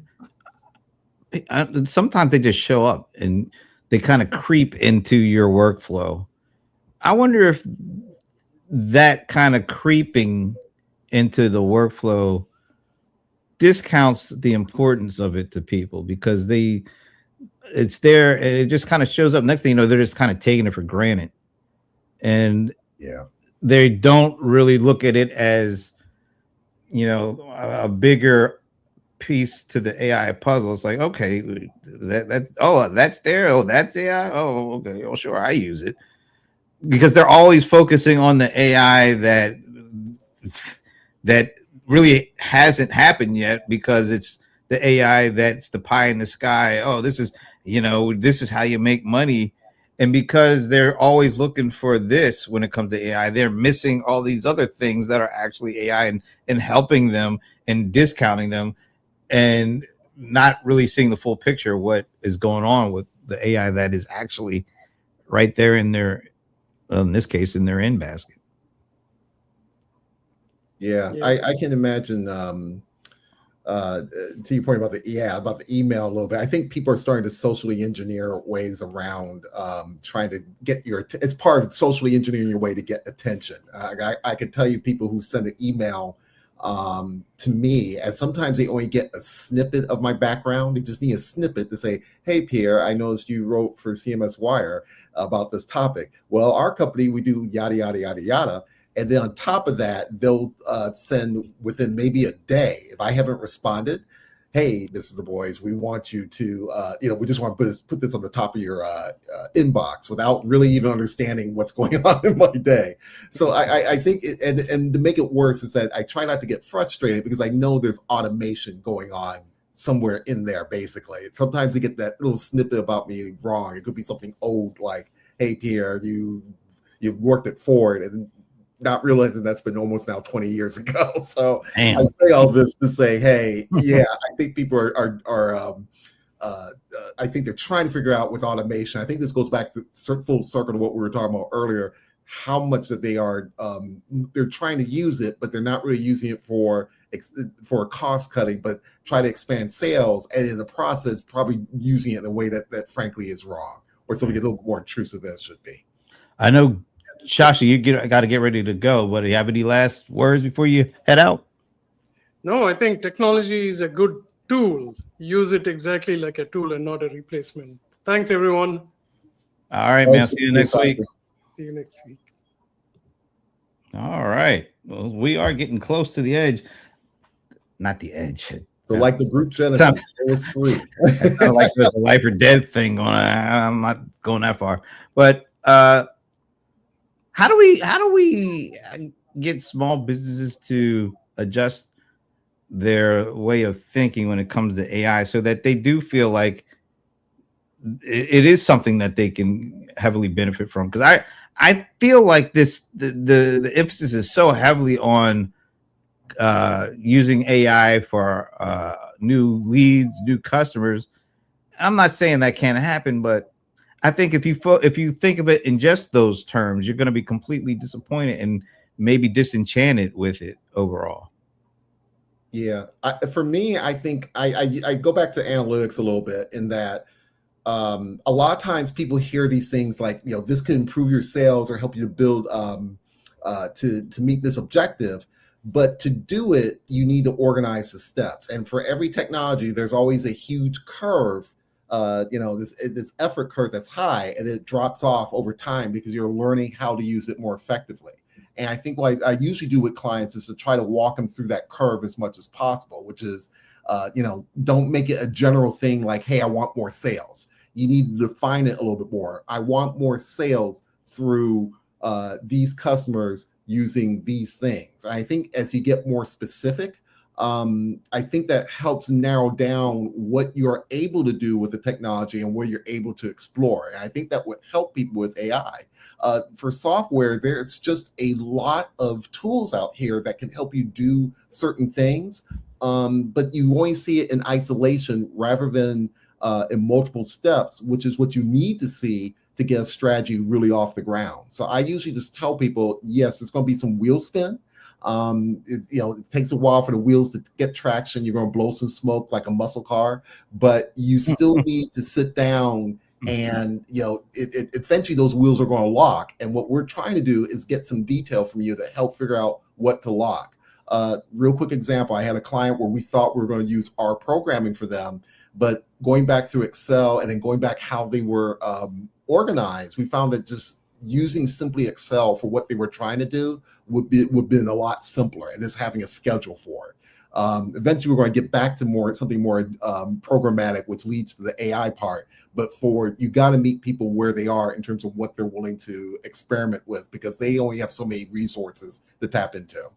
sometimes they just show up and they kind of creep into your workflow. I wonder if that kind of creeping into the workflow discounts the importance of it to people, because it's there and it just kind of shows up. Next thing you know, they're just kind of taking it for granted. And they don't really look at it as, you know, a bigger piece to the AI puzzle. It's like, okay, that's there. Oh, that's AI. Oh, okay. Oh, sure, I use it, because they're always focusing on the AI that really hasn't happened yet, because it's the AI that's the pie in the sky. Oh, this is how you make money. And because they're always looking for this when it comes to AI, they're missing all these other things that are actually AI and helping them and discounting them, and not really seeing the full picture of what is going on with the AI that is actually right there in their, in this case, in their in basket. Yeah. I can imagine to your point about the email a little bit. I think people are starting to socially engineer ways around trying to get it's part of socially engineering your way to get attention. I could tell you people who send an email to me, and sometimes they only get a snippet of my background. They just need a snippet to say, hey, Pierre, I noticed you wrote for CMS Wire about this topic. Well, our company, we do yada, yada, yada, yada. And then on top of that, they'll send within maybe a day, if I haven't responded, hey, this is the boys. We want you to, we just want to put this on the top of your inbox, without really even understanding what's going on in my day. So I think, and to make it worse is that I try not to get frustrated, because I know there's automation going on somewhere in there, basically. Sometimes they get that little snippet about me wrong. It could be something old, like, hey, Pierre, you worked at Ford, and not realizing that's been almost now 20 years ago. So Damn. I say all this to say, hey, yeah, I think people are I think they're trying to figure out with automation. I think this goes back to full circle to what we were talking about earlier, how much that they are, they're trying to use it, but they're not really using it for cost cutting, but try to expand sales. And in the process, probably using it in a way that frankly is wrong, or something a little more intrusive than it should be. I know, Shashi, you got to get ready to go, but do you have any last words before you head out? No, I think technology is a good tool. Use it exactly like a tool and not a replacement. Thanks, everyone. All right, man. See you next week. See you next week. All right. Well, we are getting close to the edge. Not the edge. So like the group Genesis, it was 3. I like the life or death thing going on. I'm not going that far. But how do we get small businesses to adjust their way of thinking when it comes to AI, so that they do feel like it is something that they can heavily benefit from? Because I feel like the emphasis is so heavily on using AI for new leads, new customers. I'm not saying that can't happen, but I think if you think of it in just those terms, you're going to be completely disappointed and maybe disenchanted with it overall. Yeah, for me, I think I go back to analytics a little bit in that a lot of times people hear these things like, this could improve your sales or help you to build to meet this objective. But to do it, you need to organize the steps. And for every technology, there's always a huge curve, this effort curve that's high, and it drops off over time because you're learning how to use it more effectively. And I think what I usually do with clients is to try to walk them through that curve as much as possible, which is, don't make it a general thing like, hey, I want more sales. You need to define it a little bit more. I want more sales through these customers using these things. I think as you get more specific, I think that helps narrow down what you're able to do with the technology and where you're able to explore. And I think that would help people with AI. For software, there's just a lot of tools out here that can help you do certain things, but you only see it in isolation rather than in multiple steps, which is what you need to see to get a strategy really off the ground. So I usually just tell people, yes, it's going to be some wheel spin. It takes a while for the wheels to get traction. You're going to blow some smoke like a muscle car, but you still need to sit down and, eventually those wheels are going to lock. And what we're trying to do is get some detail from you to help figure out what to lock. Real quick example, I had a client where we thought we were going to use our programming for them, but going back through Excel and then going back how they were organized, we found that just using simply Excel for what they were trying to do would been a lot simpler, and just having a schedule for it. Eventually, we're going to get back to something more programmatic, which leads to the AI part. But you got to meet people where they are in terms of what they're willing to experiment with, because they only have so many resources to tap into.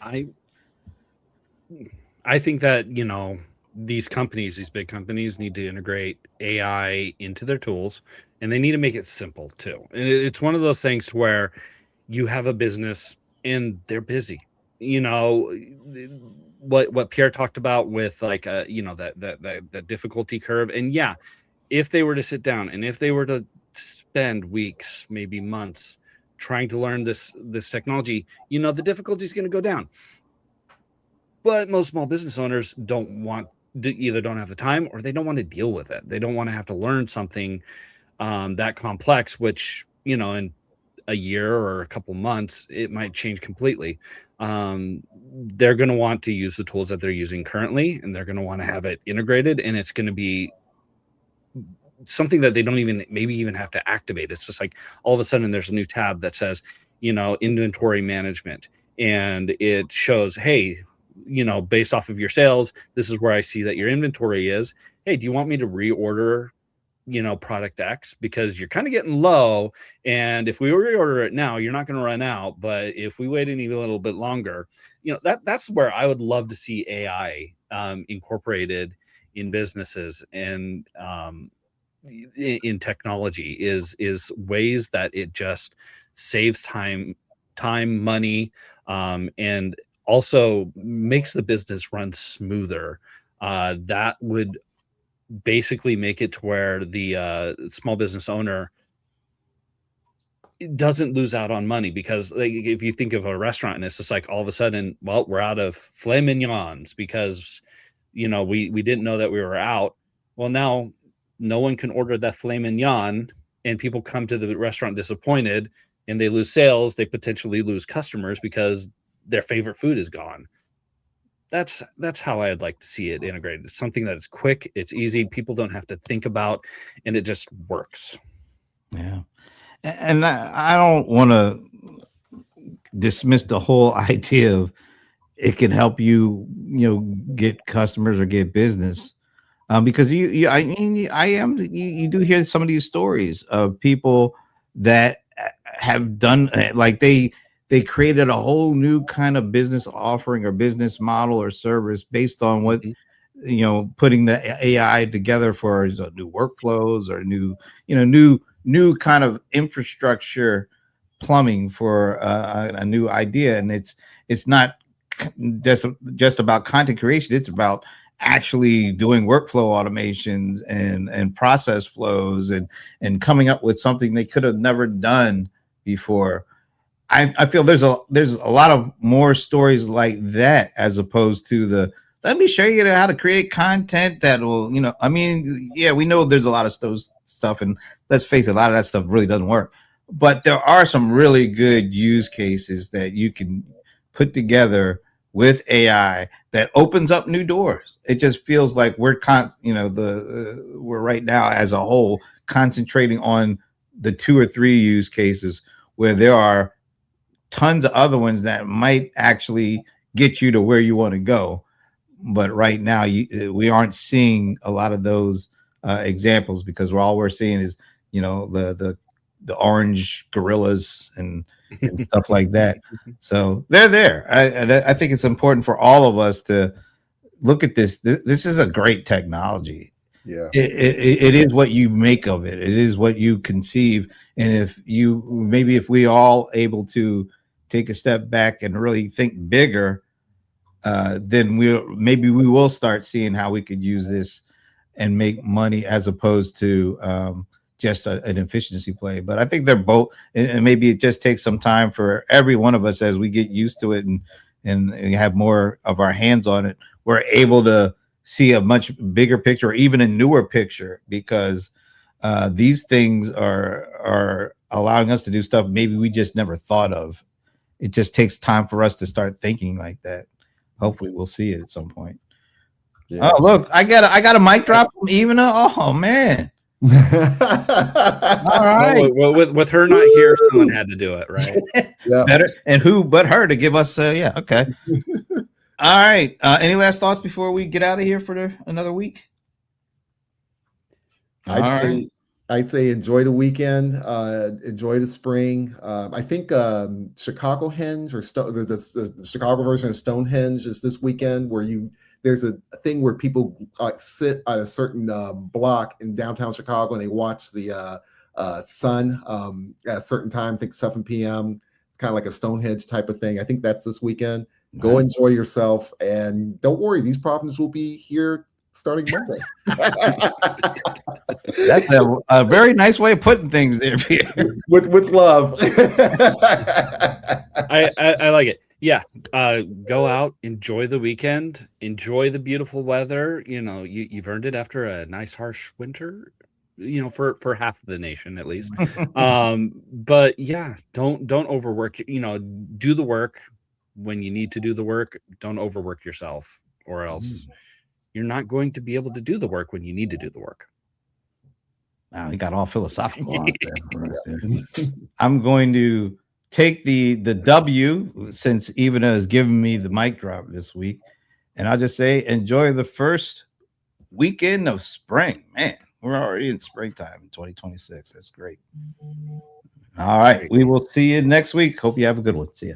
I think that, these big companies need to integrate AI into their tools, and they need to make it simple too. And it's one of those things where you have a business and they're busy. What Pierre talked about with that difficulty curve. And yeah, if they were to sit down and if they were to spend weeks, maybe months trying to learn this technology, the difficulty is going to go down. But most small business owners don't have the time, or they don't want to deal with it. They don't want to have to learn something that complex, which, in a year or a couple months, it might change completely. They're going to want to use the tools that they're using currently, and they're going to want to have it integrated, and it's going to be something that they don't even have to activate. It's just like all of a sudden there's a new tab that says, inventory management, and it shows, hey, based off of your sales, this is where I see that your inventory is. Hey, do you want me to reorder, product X, because you're kind of getting low, and if we reorder it now, you're not going to run out. But if we wait even a little bit longer, that's where I would love to see AI incorporated in businesses and in technology is ways that it just saves time, money, and also makes the business run smoother. That would basically make it to where the small business owner doesn't lose out on money, because if you think of a restaurant and it's just like all of a sudden, well, we're out of filet mignons because we didn't know that we were out. Well, now no one can order that filet mignon, and people come to the restaurant disappointed, and they lose sales. They potentially lose customers because their favorite food is gone. That's how I'd like to see it integrated. It's something that is quick, it's easy, people don't have to think about, and it just works. Yeah. And I don't want to dismiss the whole idea of it can help you, get customers or get business. Because you do hear some of these stories of people that have done, like they created a whole new kind of business offering or business model or service based on what, putting the AI together for new workflows or new kind of infrastructure plumbing for a new idea. And it's not just about content creation. It's about actually doing workflow automations and process flows and coming up with something they could have never done before. I feel there's a lot of more stories like that as opposed to the let me show you how to create content that will, I mean, yeah, we know there's a lot of stuff, and let's face it, a lot of that stuff really doesn't work. But there are some really good use cases that you can put together with AI that opens up new doors. It just feels like we're we're right now as a whole concentrating on the 2 or 3 use cases where there are tons of other ones that might actually get you to where you want to go. But right now, we aren't seeing a lot of those examples because all we're seeing is, the orange gorillas and stuff like that. So they're there. I think it's important for all of us to look at this. This is a great technology. Yeah, it is what you make of it. It is what you conceive. And if we all able to take a step back and really think bigger, then we will start seeing how we could use this and make money as opposed to just an efficiency play. But I think they're both, and maybe it just takes some time for every one of us as we get used to it and have more of our hands on it. We're able to see a much bigger picture or even a newer picture because these things are allowing us to do stuff maybe we just never thought of. It just takes time for us to start thinking like that. Hopefully we'll see it at some point. Yeah. Oh, look, I got a mic drop from Ivana. Oh man. all right. Well, with her not here, someone had to do it, right? Yeah. Better, and who but her to give us yeah, okay. All right. Any last thoughts before we get out of here for another week? I'd say enjoy the weekend, enjoy the spring. I think Chicago Henge or the Chicago version of Stonehenge is this weekend, where there's a thing where people sit at a certain block in downtown Chicago and they watch the sun at a certain time. I think 7 p.m. It's kind of like a Stonehenge type of thing. I think that's this weekend. Go enjoy yourself, and don't worry, these problems will be here starting Monday. That's a very nice way of putting things there. with love. I like it. Yeah. Go out, enjoy the weekend, enjoy the beautiful weather. You've earned it after a nice harsh winter, for half of the nation at least. But yeah, don't overwork. Do the work when you need to do the work. Don't overwork yourself, or else you're not going to be able to do the work when you need to do the work. Wow, he got all philosophical out there. I'm going to take the W, since Ivana has given me the mic drop this week, and I'll just say enjoy the first weekend of spring. Man, we're already in springtime in 2026. That's great. All right, we will see you next week. Hope you have a good one. See ya.